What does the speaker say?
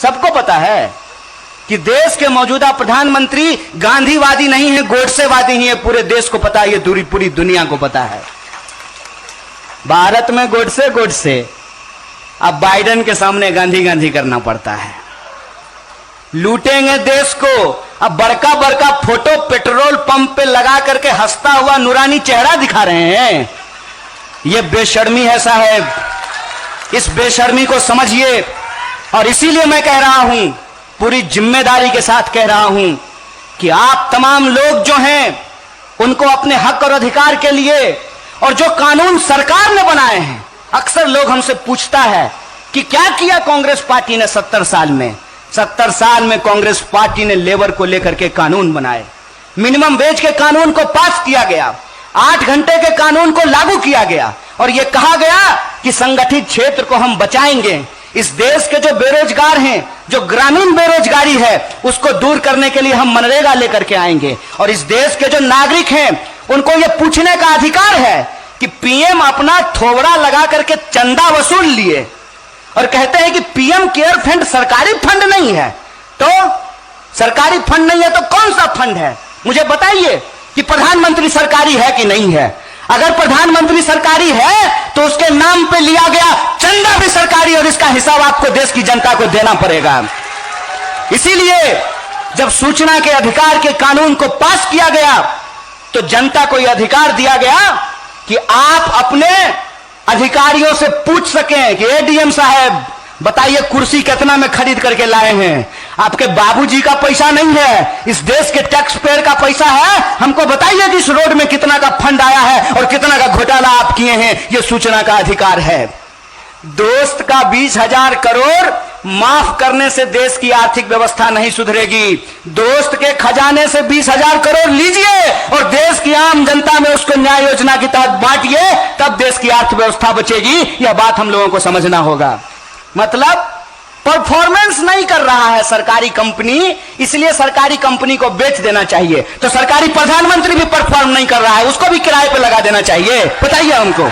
सबको पता है कि देश के मौजूदा प्रधानमंत्री गांधीवादी नहीं है, गोडसेवादी ही है। पूरे देश को पता है, ये पूरी दुनिया को पता है। भारत में गोडसे गोडसे, अब बाइडेन के सामने गांधी गांधी करना पड़ता है। लूटेंगे देश को। अब बड़का बड़का फोटो पेट्रोल पंप पे लगा करके हंसता हुआ नूरानी चेहरा दिखा रहे हैं। यह बेशर्मी है साहब, इस बेशर्मी को समझिए। और इसीलिए मैं कह रहा हूं, पूरी जिम्मेदारी के साथ कह रहा हूं कि आप तमाम लोग जो हैं उनको अपने हक और अधिकार के लिए, और जो कानून सरकार ने बनाए हैं, अक्सर लोग हमसे पूछता है कि क्या किया कांग्रेस पार्टी ने 70 साल में। 70 साल में कांग्रेस पार्टी ने लेबर को लेकर के कानून बनाए, मिनिमम वेज के कानून को पास किया गया, 8 घंटे के कानून को लागू किया गया, और यह कहा गया कि संगठित क्षेत्र को हम बचाएंगे। इस देश के जो बेरोजगार हैं, जो ग्रामीण बेरोजगारी है, उसको दूर करने के लिए हम मनरेगा लेकर के आएंगे। और इस देश के जो नागरिक हैं उनको यह पूछने का अधिकार है कि पीएम अपना थोबड़ा लगा करके चंदा वसूल लिए और कहते हैं कि पीएम केयर फंड सरकारी फंड नहीं है। तो सरकारी फंड नहीं है तो कौन सा फंड है? मुझे बताइए कि प्रधानमंत्री सरकारी है कि नहीं है। अगर प्रधानमंत्री सरकारी है तो उसके नाम पे लिया गया चंदा भी सरकारी, और इसका हिसाब आपको देश की जनता को देना पड़ेगा। इसीलिए जब सूचना के अधिकार के कानून को पास किया गया तो जनता को यह अधिकार दिया गया कि आप अपने अधिकारियों से पूछ सकें कि एडीएम साहब बताइए कुर्सी कितना में खरीद करके लाए हैं। आपके बाबूजी का पैसा नहीं है, इस देश के टैक्स पेयर का पैसा है। हमको बताइए कि इस रोड में कितना का फंड आया है और कितना का घोटाला आप किए हैं। यह सूचना का अधिकार है। दोस्त का 20,000 करोड़ माफ करने से देश की आर्थिक व्यवस्था नहीं सुधरेगी। दोस्त के खजाने से 20,000 करोड़ लीजिए और देश की आम जनता में उसको न्याय योजना के तहत बांटिए, तब देश की अर्थव्यवस्था बचेगी। यह बात हम लोगों को समझना होगा। मतलब परफॉर्मेंस नहीं कर रहा है सरकारी कंपनी, इसलिए सरकारी कंपनी को बेच देना चाहिए। तो सरकारी प्रधानमंत्री भी परफॉर्म नहीं कर रहा है, उसको भी किराए पे लगा देना चाहिए। बताइए हमको।